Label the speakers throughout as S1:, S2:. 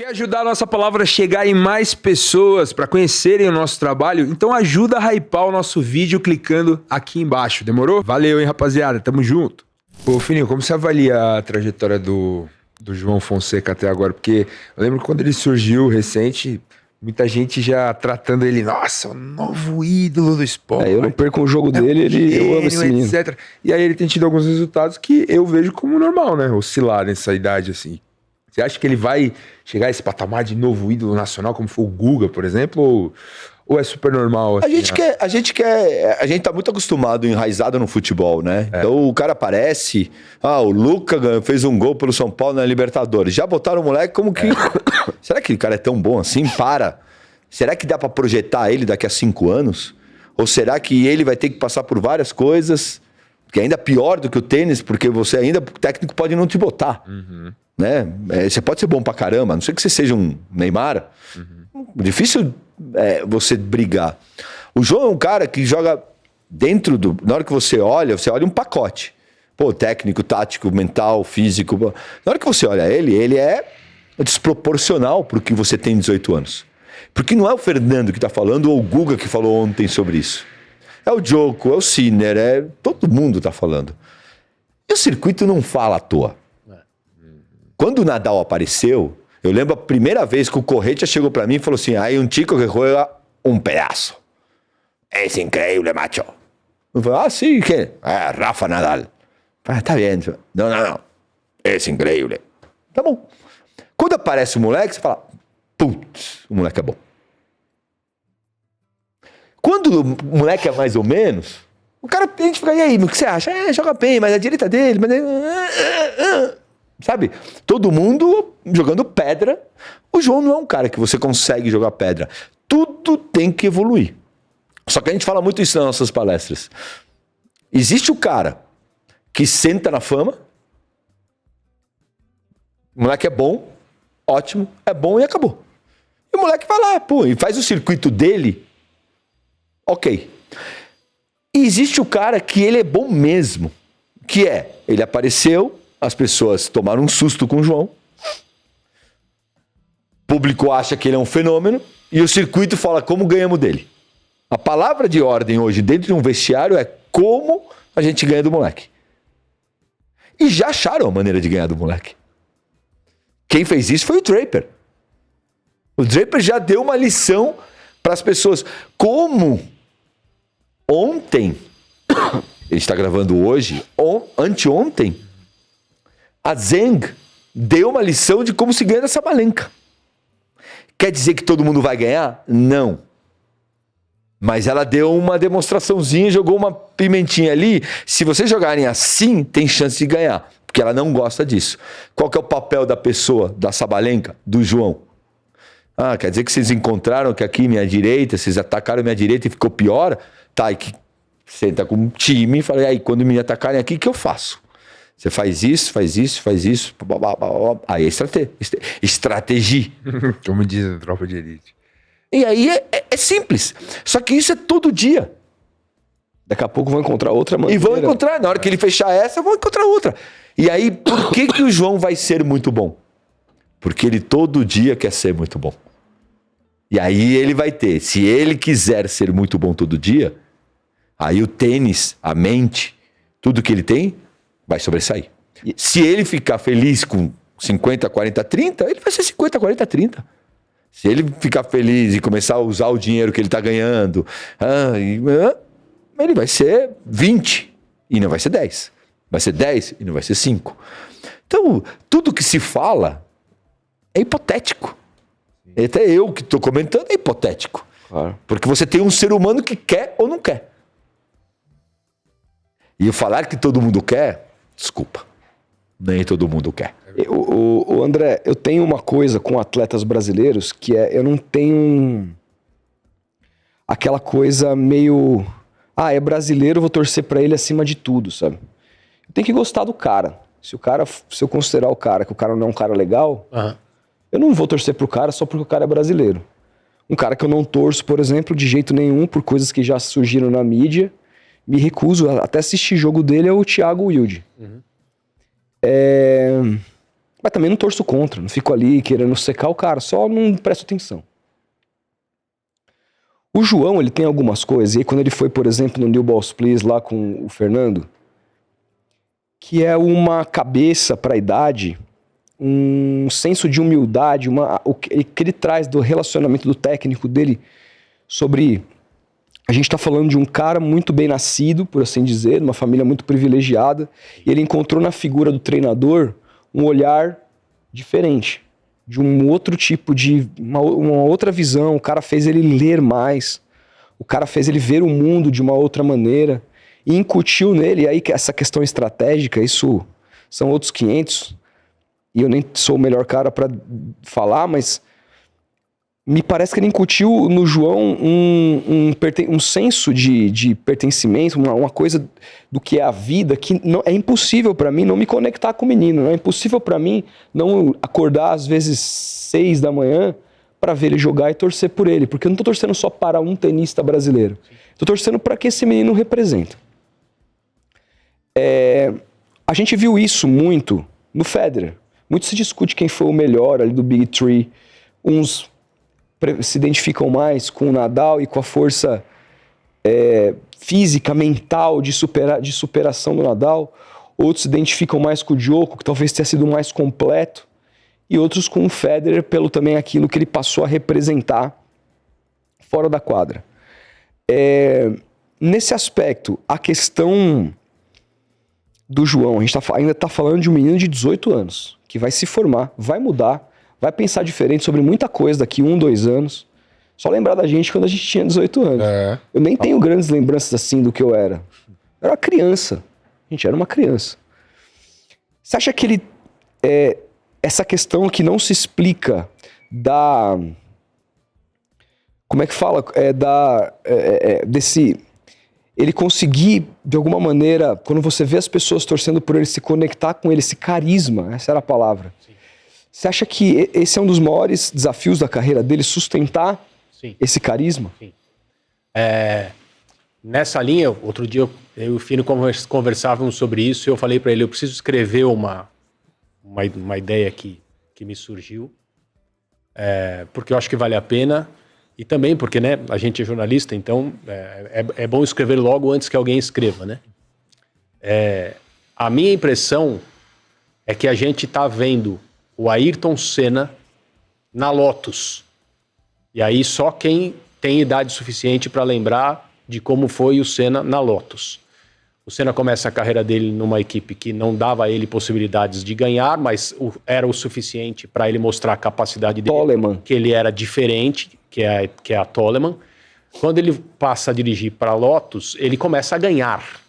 S1: Quer ajudar a nossa palavra a chegar em mais pessoas para conhecerem o nosso trabalho? Então ajuda a hypar o nosso vídeo clicando aqui embaixo, demorou? Valeu, hein, rapaziada, tamo junto. Ô, Fininho, como você avalia a trajetória do João Fonseca até agora? Porque eu lembro que quando ele surgiu recente, muita gente já tratando ele, nossa, o novo ídolo do esporte.
S2: Eu não perco o jogo dele, eu amo esse menino.
S1: Etc. E aí ele tem tido alguns resultados que eu vejo como normal, né? Oscilar nessa idade assim. Você acha que ele vai chegar a esse patamar de novo ídolo nacional, como foi o Guga, por exemplo? Ou é super normal? Assim,
S3: A gente tá muito acostumado, enraizado no futebol, né?
S1: É.
S3: Então o cara aparece, o Luca fez um gol pelo São Paulo na Libertadores. Já botaram o moleque como que... Será que o cara é tão bom assim? Será que dá pra projetar ele daqui a 5 anos? Ou será que ele vai ter que passar por várias coisas, que é ainda pior do que o tênis, porque o técnico pode não te botar.
S1: Uhum.
S3: Né? Você pode ser bom pra caramba, a não ser que você seja um Neymar. Difícil você brigar. O João é um cara que joga dentro do... Na hora que você olha um pacote. Pô, técnico, tático, mental, físico. Na hora que você olha ele é desproporcional pro que você tem 18 anos. Porque não é o Fernando que tá falando ou o Guga que falou ontem sobre isso. É o Djoko, é o Sinner, todo mundo tá falando. E o circuito não fala à toa. Quando o Nadal apareceu, eu lembro a primeira vez que o Correia chegou pra mim e falou assim: "Hay un chico que juega un pedaço. Es increíble, macho." Eu falei: sim, ¿qué? Rafa Nadal. Tá bem. Não. Es increíble. Tá bom. Quando aparece o moleque, você fala: putz, o moleque é bom. Quando o moleque é mais ou menos, a gente fica: e aí, o que você acha? Joga bem, mas a direita dele... Sabe? Todo mundo jogando pedra. O João não é um cara que você consegue jogar pedra. Tudo tem que evoluir. Só que a gente fala muito isso nas nossas palestras. Existe o cara que senta na fama. O moleque é bom, ótimo, é bom e acabou. E o moleque vai lá, e faz o circuito dele. Ok. E existe o cara que ele é bom mesmo. Que ele apareceu... As pessoas tomaram um susto com o João. O público acha que ele é um fenômeno. E o circuito fala como ganhamos dele. A palavra de ordem hoje dentro de um vestiário é como a gente ganha do moleque. E já acharam a maneira de ganhar do moleque. Quem fez isso foi o Draper. O Draper já deu uma lição para as pessoas. Como ontem, ele está gravando hoje, anteontem, a Zeng deu uma lição de como se ganha dessa Sabalenka. Quer dizer que todo mundo vai ganhar? Não. Mas ela deu uma demonstraçãozinha, jogou uma pimentinha ali. Se vocês jogarem assim, tem chance de ganhar. Porque ela não gosta disso. Qual que é o papel da pessoa, da Sabalenka, do João? Quer dizer que vocês encontraram que aqui minha direita, vocês atacaram minha direita e ficou pior? Tá, e que senta com um time e fala: e aí, quando me atacarem aqui, o que eu faço? Você faz isso. Aí é estratégia.
S1: Como diz a tropa de elite.
S3: E aí é simples. Só que isso é todo dia.
S2: Daqui a pouco vão encontrar outra maneira.
S3: E vão encontrar. Na hora que ele fechar essa, vão encontrar outra. E aí, por que o João vai ser muito bom? Porque ele todo dia quer ser muito bom. E aí ele vai ter. Se ele quiser ser muito bom todo dia, aí o tênis, a mente, tudo que ele tem... vai sobressair. Se ele ficar feliz com 50, 40, 30, ele vai ser 50, 40, 30. Se ele ficar feliz e começar a usar o dinheiro que ele está ganhando, ele vai ser 20 e não vai ser 10. Vai ser 10 e não vai ser 5. Então, tudo que se fala é hipotético. Até eu que estou comentando é hipotético.
S2: Claro.
S3: Porque você tem um ser humano que quer ou não quer. E falar que todo mundo quer... Desculpa, nem todo mundo quer.
S2: O André, eu tenho uma coisa com atletas brasileiros que eu não tenho aquela coisa meio... é brasileiro, vou torcer pra ele acima de tudo, sabe? Eu tenho que gostar do cara. Se eu considerar o cara que o cara não é um cara legal, eu não vou torcer pro cara só porque o cara é brasileiro. Um cara que eu não torço, por exemplo, de jeito nenhum, por coisas que já surgiram na mídia... Me recuso, até assistir jogo dele, é o Thiago Wilde. Mas também não torço contra, não fico ali querendo secar o cara, só não presto atenção. O João, ele tem algumas coisas, e aí quando ele foi, por exemplo, no New Balls Please lá com o Fernando, que é uma cabeça para a idade, um senso de humildade, o que ele traz do relacionamento do técnico dele sobre... A gente está falando de um cara muito bem nascido, por assim dizer, uma família muito privilegiada, e ele encontrou na figura do treinador um olhar diferente, de um outro tipo de... uma outra visão. O cara fez ele ler mais, o cara fez ele ver o mundo de uma outra maneira, e incutiu nele, e aí essa questão estratégica, isso são outros 500, e eu nem sou o melhor cara para falar, mas me parece que ele incutiu no João um senso de pertencimento, uma coisa do que é a vida, que não, é impossível para mim não me conectar com o menino, não é impossível para mim não acordar às vezes 6 da manhã para ver ele jogar e torcer por ele, porque eu não tô torcendo só para um tenista brasileiro, tô torcendo para que esse menino representa. A gente viu isso muito no Federer. Muito se discute quem foi o melhor ali do Big Three. Uns se identificam mais com o Nadal e com a força física, mental de superação do Nadal. Outros se identificam mais com o Djokovic, que talvez tenha sido mais completo. E outros com o Federer, pelo também aquilo que ele passou a representar fora da quadra. Nesse aspecto, a questão do João, a gente ainda está falando de um menino de 18 anos, que vai se formar, vai mudar, vai pensar diferente sobre muita coisa daqui 1, 2 anos. Só lembrar da gente quando a gente tinha 18 anos. Eu nem tenho grandes lembranças assim do que eu era. Eu era uma criança. A gente era uma criança. Você acha que ele... essa questão que não se explica da... Como é que fala? Desse... Ele conseguir, de alguma maneira, quando você vê as pessoas torcendo por ele, se conectar com ele, esse carisma, essa era a palavra. Sim. Você acha que esse é um dos maiores desafios da carreira dele, sustentar esse carisma? Sim.
S4: Nessa linha, outro dia eu e o Fino conversávamos sobre isso e eu falei para ele, eu preciso escrever uma ideia que me surgiu, porque eu acho que vale a pena. E também porque, né, a gente é jornalista, então é bom escrever logo antes que alguém escreva, né? A minha impressão é que a gente está vendo o Ayrton Senna na Lotus. E aí só quem tem idade suficiente para lembrar de como foi o Senna na Lotus. O Senna começa a carreira dele numa equipe que não dava a ele possibilidades de ganhar, mas era o suficiente para ele mostrar a capacidade dele.
S2: Toleman.
S4: Que ele era diferente, que é a Toleman. Quando ele passa a dirigir para a Lotus, ele começa a ganhar.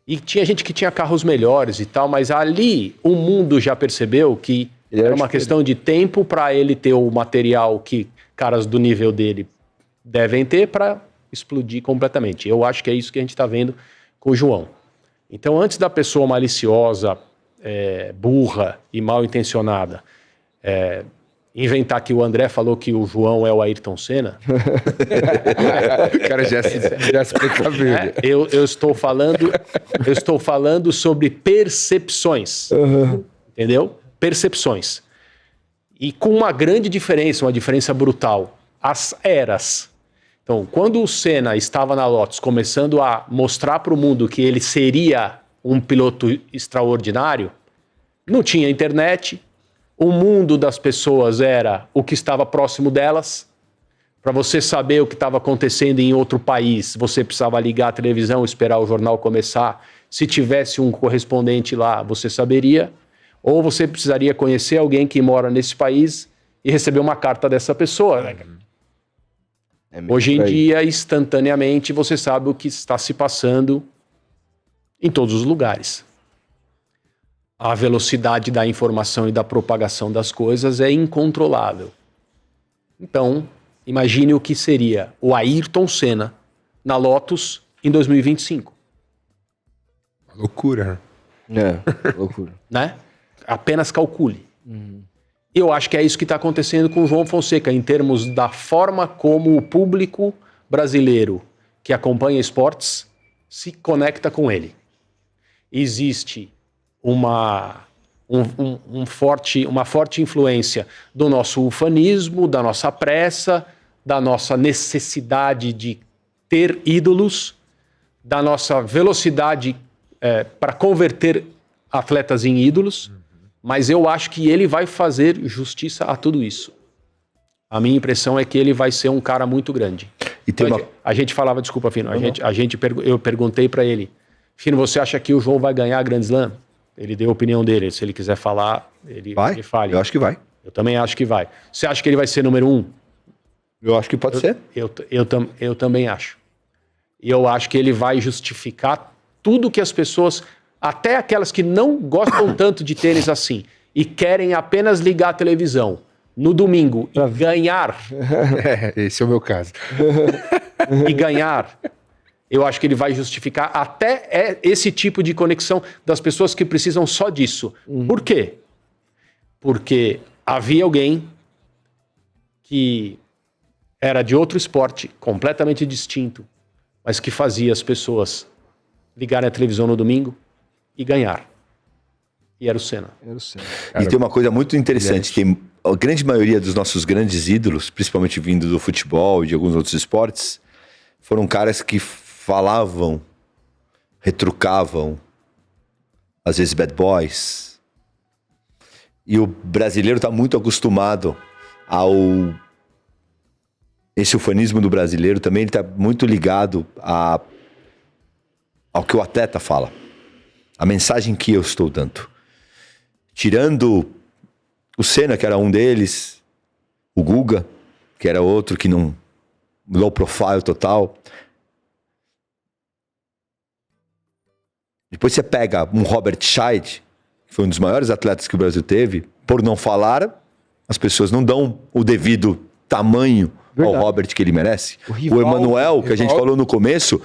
S4: E tinha gente que tinha carros melhores e tal, mas ali o mundo já percebeu que era uma questão de tempo para ele ter o material que caras do nível dele devem ter para explodir completamente. Eu acho que é isso que a gente está vendo com o João. Então, antes da pessoa maliciosa, burra e mal intencionada inventar que o André falou que o João é o Ayrton Senna...
S1: O cara já se precaveu.
S4: Eu estou falando sobre percepções.
S2: Uhum.
S4: Entendeu? Percepções. E com uma grande diferença, uma diferença brutal. As eras. Então, quando o Senna estava na Lotus, começando a mostrar para o mundo que ele seria um piloto extraordinário, não tinha internet, o mundo das pessoas era o que estava próximo delas. Para você saber o que estava acontecendo em outro país, você precisava ligar a televisão, esperar o jornal começar. Se tivesse um correspondente lá, você saberia. Ou você precisaria conhecer alguém que mora nesse país e receber uma carta dessa pessoa, né? Hoje em dia, instantaneamente, você sabe o que está se passando em todos os lugares. A velocidade da informação e da propagação das coisas é incontrolável. Então, imagine o que seria o Ayrton Senna na Lotus em 2025.
S1: Loucura.
S2: Loucura.
S4: Né? Apenas calcule. Eu acho que é isso que está acontecendo com o João Fonseca, em termos da forma como o público brasileiro que acompanha esportes se conecta com ele. Existe um uma forte influência do nosso ufanismo, da nossa pressa, da nossa necessidade de ter ídolos, da nossa velocidade para converter atletas em ídolos, mas eu acho que ele vai fazer justiça a tudo isso. A minha impressão é que ele vai ser um cara muito grande.
S3: E tem
S4: Então, a gente falava, desculpa, Fino, eu perguntei para ele, Fino, você acha que o João vai ganhar a Grand Slam? Ele deu a opinião dele, se ele quiser falar, ele fale.
S3: Eu acho que vai.
S4: Eu também acho que vai. Você acha que ele vai ser número 1?
S3: Eu acho que pode ser.
S4: Eu também acho. E eu acho que ele vai justificar tudo que as pessoas, até aquelas que não gostam tanto de tênis assim, e querem apenas ligar a televisão no domingo e ganhar.
S1: Esse é o meu caso.
S4: E ganhar. Eu acho que ele vai justificar até esse tipo de conexão das pessoas que precisam só disso. Por quê? Porque havia alguém que era de outro esporte, completamente distinto, mas que fazia as pessoas ligarem a televisão no domingo e ganhar. E era o Senna.
S3: E tem uma coisa muito interessante, tem a grande maioria dos nossos grandes ídolos, principalmente vindo do futebol e de alguns outros esportes, foram caras que falavam, retrucavam, às vezes bad boys. E o brasileiro está muito acostumado ao... Esse ufanismo do brasileiro também está muito ligado ao que o atleta fala. A mensagem que eu estou dando. Tirando o Senna, que era um deles, o Guga, que era outro que não... low profile total. Depois você pega um Robert Scheid, que foi um dos maiores atletas que o Brasil teve, por não falar, as pessoas não dão o devido tamanho ao Robert que ele merece. O Emanuel, que a gente falou no começo,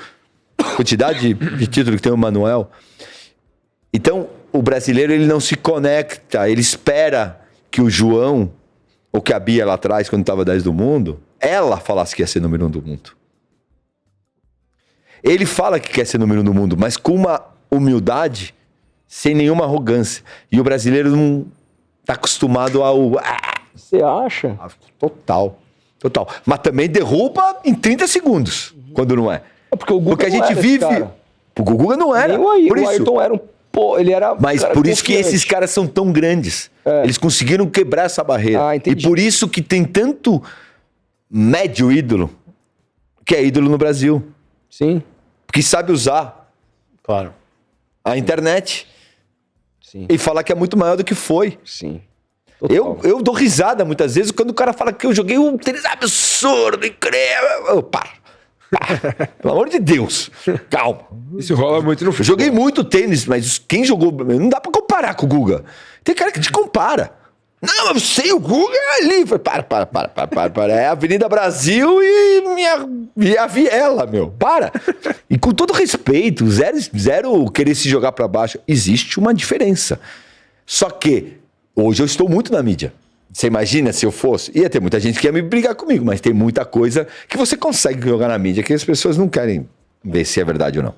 S3: quantidade de título que tem o Emanuel. Então, o brasileiro ele não se conecta, ele espera que o João, ou que a Bia lá atrás, quando estava 10 do mundo, ela falasse que ia ser número 1 do mundo. Ele fala que quer ser número 1 do mundo, mas com uma humildade, sem nenhuma arrogância. E o brasileiro não está acostumado ao...
S2: Você acha?
S3: Total. Mas também derruba em 30 segundos, quando não é.
S2: Porque o Guga
S3: porque a gente vive... O Guga não era.
S2: O Ayrton era ele era...
S3: Mas por isso que esses caras são tão grandes. Eles conseguiram quebrar essa barreira. E por isso que tem tanto médio ídolo, que é ídolo no Brasil.
S2: Sim.
S3: Que sabe usar.
S4: Claro.
S3: A internet.
S2: Sim.
S3: E falar que é muito maior do que foi.
S2: Sim.
S3: Eu dou risada muitas vezes quando o cara fala que eu joguei um tênis absurdo, incrível. Para. Pelo amor de Deus. Calma.
S1: Isso rola muito no
S3: Eu joguei muito tênis, mas quem jogou... Não dá pra comparar com o Guga. Tem cara que te compara. Não, mas eu sei, o Guga é ali. Para. É a Avenida Brasil e a Viela, meu. Para. E com todo respeito, zero querer se jogar pra baixo. Existe uma diferença. Só que hoje eu estou muito na mídia. Você imagina se eu fosse? Ia ter muita gente que ia me brigar comigo, mas tem muita coisa que você consegue jogar na mídia que as pessoas não querem ver se é verdade ou não.